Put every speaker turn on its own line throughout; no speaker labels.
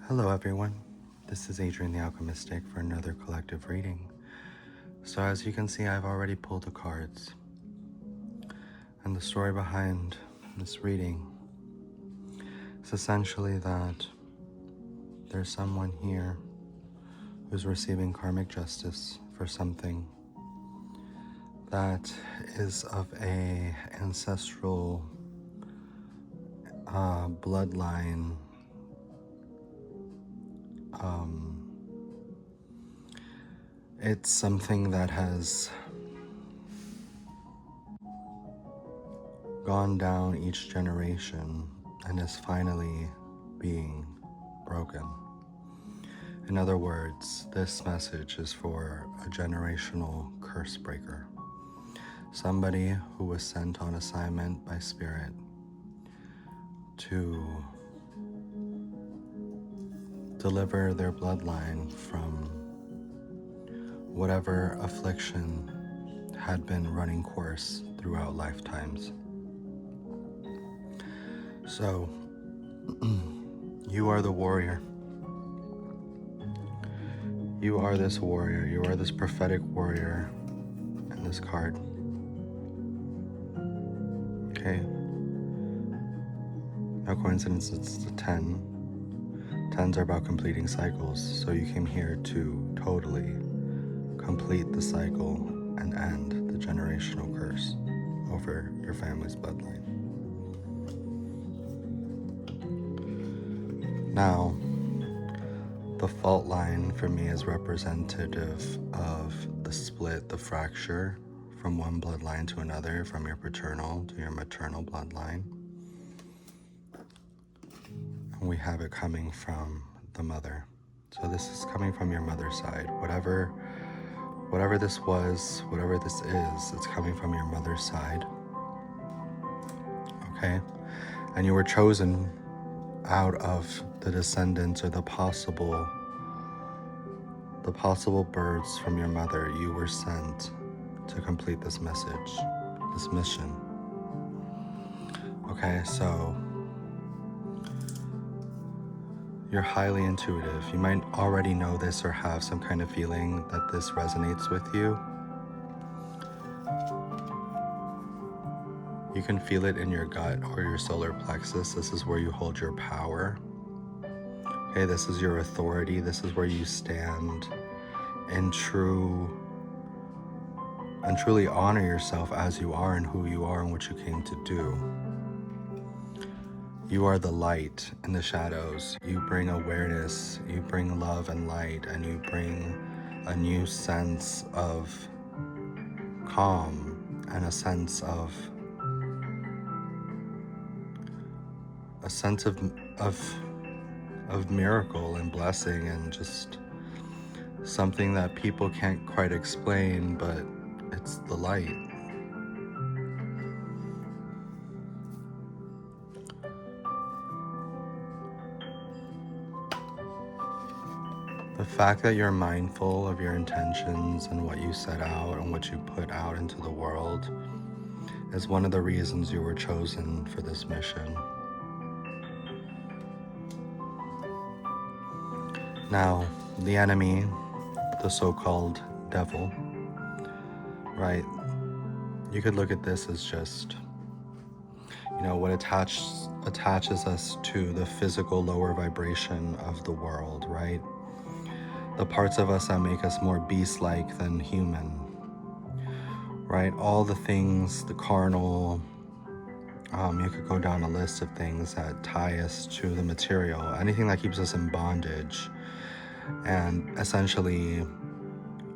Hello everyone, this is Adrian the Alchemistic for another collective reading. So as you can see, I've already pulled the cards. And the story behind this reading is essentially that there's someone here who's receiving karmic justice for something that is of a ancestral bloodline it's something that has gone down each generation and is finally being broken. In other words, this message is for a generational curse breaker. Somebody who was sent on assignment by Spirit to deliver their bloodline from whatever affliction had been running course throughout lifetimes. So, you are the warrior. You are this warrior. You are this prophetic warrior in this card. Okay? No coincidence, it's the 10. 10s are about completing cycles, so you came here to totally complete the cycle and end the generational curse over your family's bloodline. Now, the fault line for me is representative of the split, the fracture from one bloodline to another, from your paternal to your maternal bloodline. And we have it coming from the mother. So this is coming from your mother's side. Whatever this was, whatever this is, it's coming from your mother's side. Okay? And you were chosen out of the descendants or the possible birds from your mother. You were sent to complete this message, this mission. Okay, so you're highly intuitive. You might already know this or have some kind of feeling that this resonates with you. You can feel it in your gut or your solar plexus. This is where you hold your power. Okay, this is your authority. This is where you stand and truly honor yourself as you are and who you are and what you came to do. You are the light in the shadows. You bring awareness, you bring love and light, and you bring a new sense of calm and a sense of miracle and blessing, and just something that people can't quite explain, but it's the light. The fact that you're mindful of your intentions and what you set out and what you put out into the world is one of the reasons you were chosen for this mission. Now, the enemy, the so-called devil, right? You could look at this as just, what attaches us to the physical lower vibration of the world, right? The parts of us that make us more beast-like than human, right? All the things, the carnal, you could go down a list of things that tie us to the material, anything that keeps us in bondage and essentially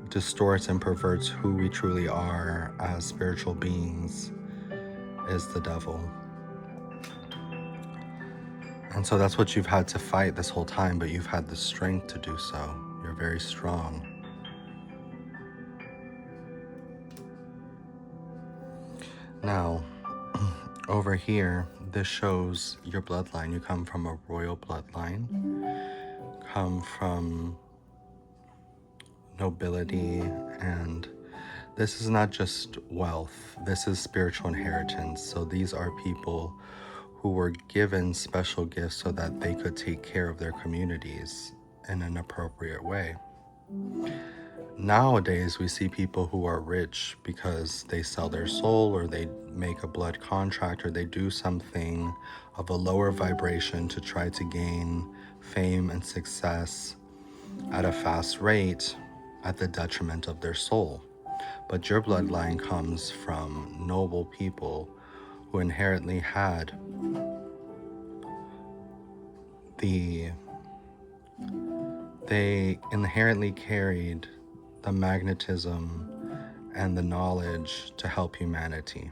distorts and perverts who we truly are as spiritual beings is the devil. And so that's what you've had to fight this whole time, but you've had the strength to do so. You're very strong. Now, over here, this shows your bloodline. You come from a royal bloodline, come from nobility, and this is not just wealth, this is spiritual inheritance. So these are people who were given special gifts so that they could take care of their communities in an appropriate way. Nowadays, we see people who are rich because they sell their soul, or they make a blood contract, or they do something of a lower vibration to try to gain fame and success at a fast rate at the detriment of their soul. But your bloodline comes from noble people who inherently had they inherently carried the magnetism and the knowledge to help humanity.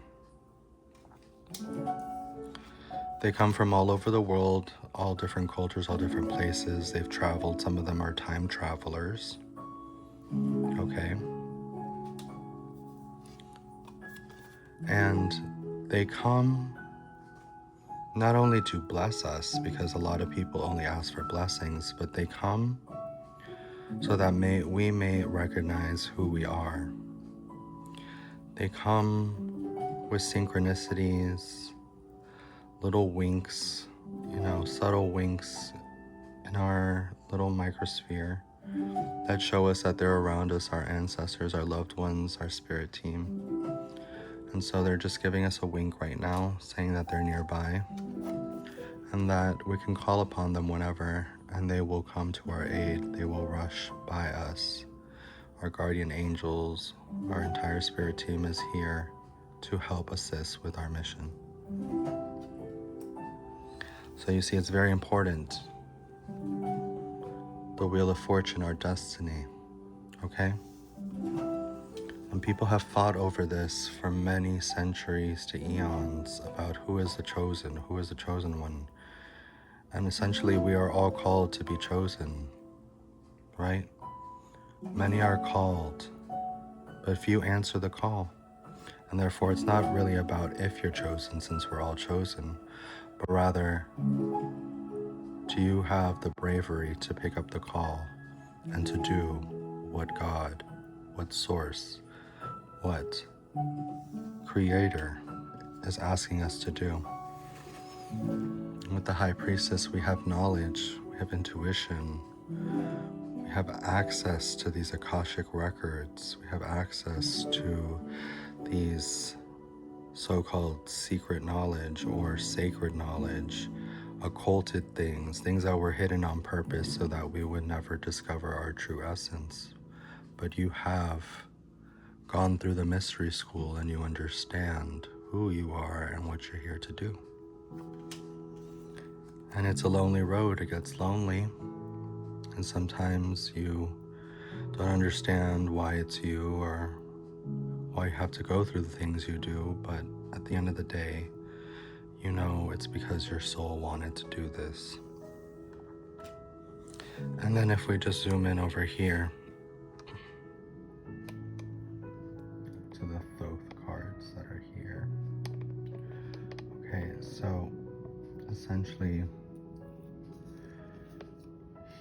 They come from all over the world, all different cultures, all different places. They've traveled. Some of them are time travelers. Okay. And they come not only to bless us, because a lot of people only ask for blessings, but they come so that we may recognize who we are. They come with synchronicities, little winks, subtle winks in our little microsphere that show us that they're around us, our ancestors, our loved ones, our spirit team. And so they're just giving us a wink right now, saying that they're nearby and that we can call upon them whenever, and they will come to our aid. They will rush by us. Our guardian angels, our entire spirit team is here to help assist with our mission. So you see, it's very important. The Wheel of Fortune, our destiny, okay? And people have fought over this for many centuries to eons about who is the chosen one. And essentially, we are all called to be chosen, right? Many are called, but few answer the call. And therefore, it's not really about if you're chosen, since we're all chosen, but rather, do you have the bravery to pick up the call and to do what God, what Source, what Creator is asking us to do? With the High Priestess, we have knowledge, we have intuition, we have access to these Akashic records, we have access to these so-called secret knowledge or sacred knowledge, occulted things that were hidden on purpose so that we would never discover our true essence. But you have gone through the mystery school and you understand who you are and what you're here to do. And it's a lonely road. It gets lonely. And sometimes you don't understand why it's you or why you have to go through the things you do. But at the end of the day, you know it's because your soul wanted to do this. And then if we just zoom in over here to the Thoth cards that are here. Okay, so essentially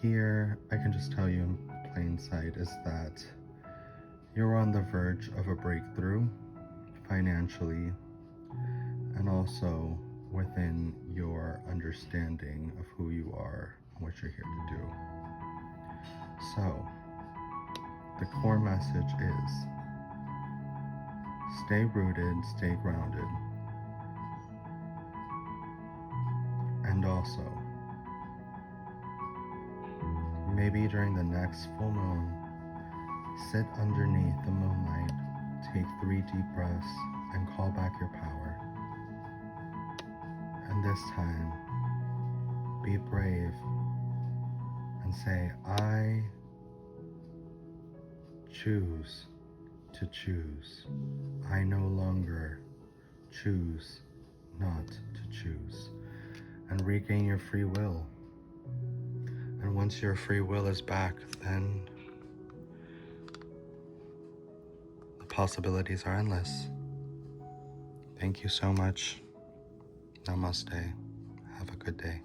here, I can just tell you in plain sight is that you're on the verge of a breakthrough financially and also within your understanding of who you are and what you're here to do. So, the core message is stay rooted, stay grounded, and also maybe during the next full moon, sit underneath the moonlight, take 3 deep breaths, and call back your power. And this time, be brave and say, I choose to choose. I no longer choose not to choose. And regain your free will. And once your free will is back, then the possibilities are endless. Thank you so much. Namaste. Have a good day.